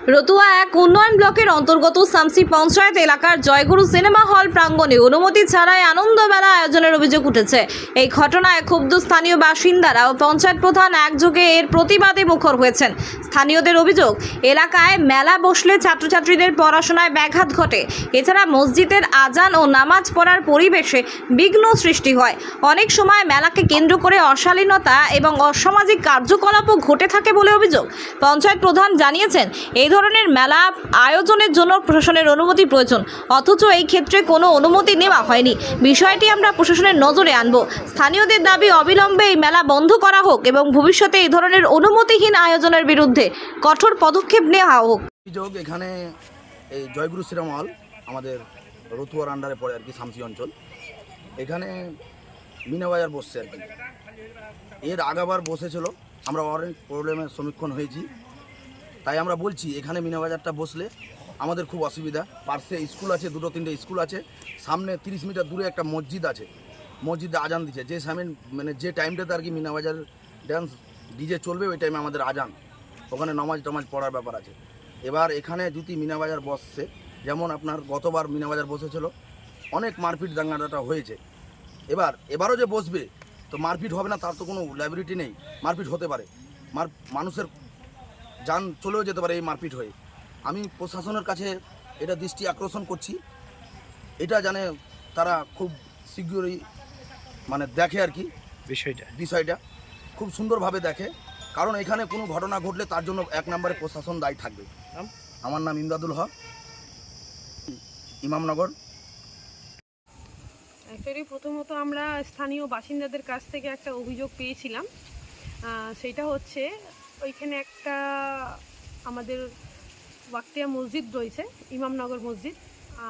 রতুয়া এক উন্নয়ন ব্লকের অন্তর্গত শামসি পঞ্চায়েত এলাকার জয়গুরু সিনেমা হল প্রাঙ্গণে অনুমতি ছাড়াই আনন্দ মেলা আয়োজনের অভিযোগ উঠেছে। এই ঘটনায় ক্ষুব্ধ স্থানীয় বাসিন্দারা ও পঞ্চায়েত প্রধান একযোগে এর প্রতিবাদে মুখর হয়েছেন। স্থানীয়দের অভিযোগ, এলাকায় মেলা বসলে ছাত্রছাত্রীদের পড়াশোনায় ব্যাঘাত ঘটে। এছাড়া মসজিদের আজান ও নামাজ পড়ার পরিবেশে বিঘ্ন সৃষ্টি হয়। অনেক সময় মেলাকে কেন্দ্র করে অশালীনতা এবং অসামাজিক কার্যকলাপও ঘটে থাকে বলে অভিযোগ। পঞ্চায়েত প্রধান জানিয়েছেন, এই ধরনের মেলা আয়োজনের জন্য প্রশাসনের অনুমতি প্রয়োজন, অথচ এই ক্ষেত্রে কোনো অনুমতি নেওয়া হয়নি। বিষয়টি আমরা প্রশাসনের নজরে আনব। স্থানীয়দের দাবি, অবিলম্বে এই মেলা বন্ধ করা হোক এবং ভবিষ্যতে এই ধরনের অনুমতিহীন আয়োজনের বিরুদ্ধে কঠোর পদক্ষেপ নেওয়া হোক। অভিযোগ, এখানে এই জয়গুরু সিনেমা হল আমাদের রতুয়ার আন্ডারে পড়ে আর কি, শামসি অঞ্চল। এখানে মিনাবাজার বসছে আর কি। এর আগেবার বসেছিল, আমরা অনেক প্রবলেমের সম্মুখীন হয়েছি। তাই আমরা বলছি, এখানে মিনাবাজারটা বসলে আমাদের খুব অসুবিধা। পার্শ্বে স্কুল আছে, দুটো তিনটে স্কুল আছে, সামনে 30 মিটার দূরে একটা মসজিদ আছে। মসজিদে আজান দিচ্ছে, যে সামনে মানে যে টাইমটাতে আর কি মিনাবাজার ড্যান্স ডিজে চলবে, ওই টাইমে আমাদের আজান, ওখানে নামাজ টামাজ পড়ার ব্যাপার আছে। এবার এখানে যদি মিনাবাজার বসছে, যেমন আপনার গতবার মিনাবাজার বসেছিল, অনেক মারপিট দাঙ্গাটা হয়েছে। এবারও যে বসবে, তো মারপিট হবে না তার তো কোনো লাইবিলিটি নেই। মারপিট হতে পারে, মানুষের যান চলেও যেতে পারে এই মারপিট হয়ে। আমি প্রশাসনের কাছে এটা দৃষ্টি আকর্ষণ করছি, এটা জানে তারা খুব শীঘ্রই মানে দেখে আর কি, বিষয়টা খুব সুন্দরভাবে দেখে। কারণ এখানে কোনো ঘটনা ঘটলে তার জন্য 1 নম্বরে প্রশাসন দায়ী থাকবে। আমার নাম ইমদাদুল হক, ইমামনগর। অ্যাকচুয়ালি প্রথমত আমরা স্থানীয় বাসিন্দাদের কাছ থেকে একটা অভিযোগ পেয়েছিলাম। সেটা হচ্ছে, ওইখানে একটা আমাদের ওয়াক্তিয়া মসজিদ রয়েছে, ইমামনগর মসজিদ,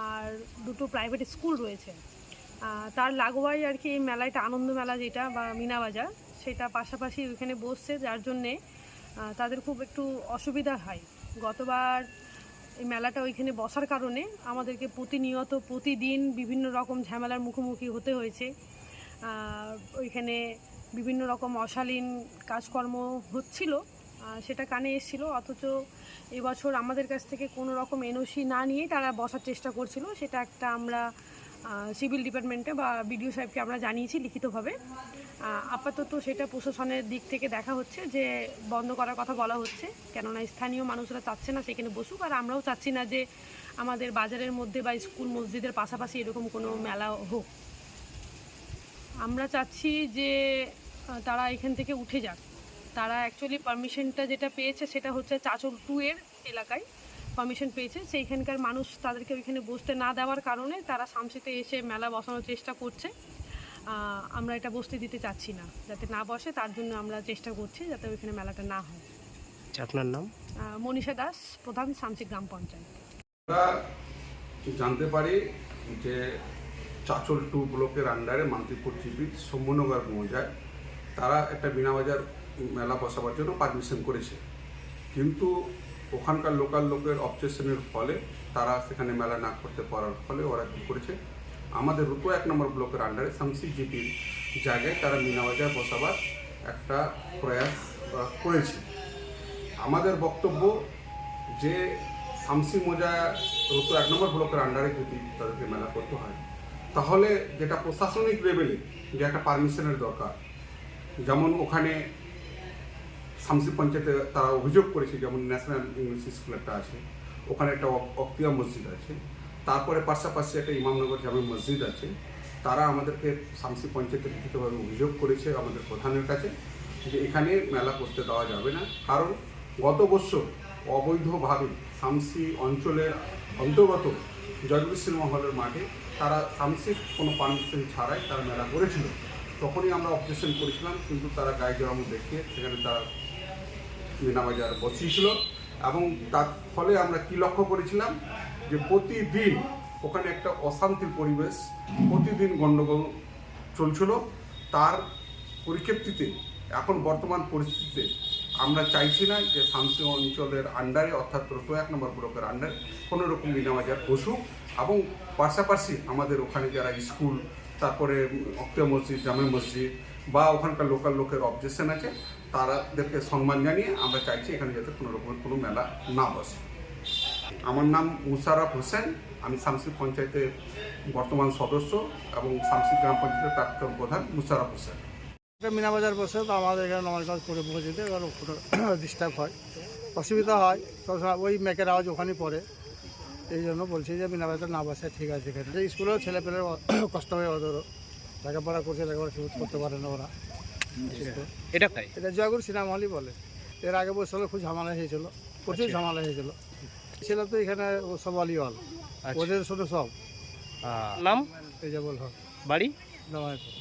আর দুটো প্রাইভেট স্কুল রয়েছে। তার লাগোয়াই আর কি এই মেলাটা, আনন্দ মেলা যেটা বা মিনাবাজার, সেটা পাশাপাশি ওইখানে বসছে, যার জন্যে তাদের খুব একটু অসুবিধা হয়। গতবার এই মেলাটা ওইখানে বসার কারণে আমাদেরকে প্রতিনিয়ত প্রতিদিন বিভিন্ন রকম ঝামেলার মুখোমুখি হতে হয়েছে। ওইখানে বিভিন্ন রকম অশালীন কাজকর্ম হচ্ছিল, সেটা কানে এসেছিলো। অথচ এবছর আমাদের কাছ থেকে কোনো রকম এনওসি না নিয়েই তারা বসার চেষ্টা করছিল। সেটা একটা আমরা সিভিল ডিপার্টমেন্টে বা বিডিও সাহেবকে আমরা জানিয়েছি লিখিতভাবে। আপাতত সেটা প্রশাসনের দিক থেকে দেখা হচ্ছে যে বন্ধ করার কথা বলা হচ্ছে, কেননা স্থানীয় মানুষরা চাচ্ছে না সেখানে বসুক, আর আমরাও চাচ্ছি না যে আমাদের বাজারের মধ্যে বা স্কুল মসজিদের পাশাপাশি এরকম কোনো মেলা হোক। আমরা চাচ্ছি যে তারা এখান থেকে উঠে যাক। তারা অ্যাকচুয়ালি পারমিশনটা যেটা পেয়েছে সেটা হচ্ছে চাচল 2 এর এলাকায় পারমিশন পেয়েছে। সেইখানকার মানুষ তাদেরকে ওইখানে বসতে না দেওয়ার কারণে তারা শামসিতে এসে মেলা বসানোর চেষ্টা করছে। আমরা এটা বসতে দিতে চাচ্ছি না, যাতে না বসে, তার জন্য আমরা চেষ্টা করছি যাতে ওইখানে মেলাটা না হয়। আপনার নাম? মনীষা দাস, প্রধান, শামসি গ্রাম পঞ্চায়েত। আমরা জানতে পারি যে চাচল 2 ব্লকের আন্ডারে মান্তিপুর জিপি শম্ভুনগর মৌজায় তারা একটা মিনাবাজার মেলা বসাবার জন্য পারমিশন করেছে, কিন্তু ওখানকার লোকাল লোকের অবজেকশনের ফলে তারা সেখানে মেলা না করতে পারার ফলে ওরা কী করেছে, আমাদের রতুয়া 1 নম্বর ব্লকের আন্ডারে শামসি জিপির জায়গায় তারা মিনাবাজার বসাবার একটা প্রয়াস করেছে। আমাদের বক্তব্য যে শামসি মৌজা রতুয়া 1 নম্বর ব্লকের আন্ডারে যদি তাদেরকে মেলা করতে হয়, তাহলে যেটা প্রশাসনিক লেভেলে যে একটা পারমিশনের দরকার, যেমন ওখানে শামসি পঞ্চায়েতে তারা অভিযোগ করেছে, যেমন ন্যাশনাল ইংলিশ স্কুল একটা আছে, ওখানে একটা ওয়াক্তিয়া মসজিদ আছে, তারপরে পাশাপাশি একটা ইমামনগর জামে মসজিদ আছে। তারা আমাদেরকে শামসি পঞ্চায়েতে লিখিতভাবে অভিযোগ করেছে আমাদের প্রধানের কাছে যে এখানে মেলা করতে দেওয়া যাবে না, কারণ গত বছর অবৈধভাবে শামসি অঞ্চলের অন্তর্গত জয়গুরু সিনেমা হলের মাঠে তারা শামসির কোনো পারমিশন ছাড়াই তারা মেলা করেছিল। তখনই আমরা অবজেকশন করেছিলাম, কিন্তু তারা গায়ে জড়াম দেখিয়ে সেখানে তারা মিনাবাজার বসিয়েছিল। এবং তার ফলে আমরা কি লক্ষ্য করেছিলাম যে প্রতিদিন ওখানে একটা অশান্তির পরিবেশ, প্রতিদিন গণ্ডগোল চলছিল। তার পরিপ্রেক্ষিতে এখন বর্তমান পরিস্থিতিতে আমরা চাইছি না যে শামসি অঞ্চলের আন্ডারে, অর্থাৎ রতুয়া 1 নম্বর ব্লকের আন্ডারে কোনো রকম মিনাবাজার বসুক, এবং পাশাপাশি আমাদের ওখানে যারা স্কুল, তারপরে ওয়াক্তিয়া মসজিদ, জামে মসজিদ বা ওখানকার লোকাল লোকের অবজেকশন আছে, তাদেরকে সম্মান জানিয়ে আমরা চাইছি এখানে যাতে কোনো রকমের কোনো মেলা না বসে। আমার নাম মুশারফ হোসেন, আমি শামসি পঞ্চায়েতের বর্তমান সদস্য এবং শামসি গ্রাম পঞ্চায়েতের প্রাক্তন প্রধান মুশারফ হোসেন। একটা মিনা বাজার বসে তো আমাদের এখানে নমাজ করে পৌঁছতে এবার ডিস্টার্ব হয়, অসুবিধা হয়, সবসময় ওই মেকের আওয়াজ ওখানেই পড়ে। এই জন্য বলছি যে মিনা বাজার না বসে ঠিক আছে। এখানে যে স্কুলেও ছেলেপেলের কষ্ট হয়, ওদেরও লেখাপড়া করছে, লেখাপড়া শুরু করতে পারে না ওরা। এটা জয়গুরু সিনেমা হলই বলে। এর আগে বছর খুব ঝামেলা হয়েছিল, প্রচুর ঝামেলা হয়েছিল। ছিল তো এখানে ও সব অলিওয়াল, ওদের শুধু সব নাম এই যে বল বাড়ি জামাইপুর।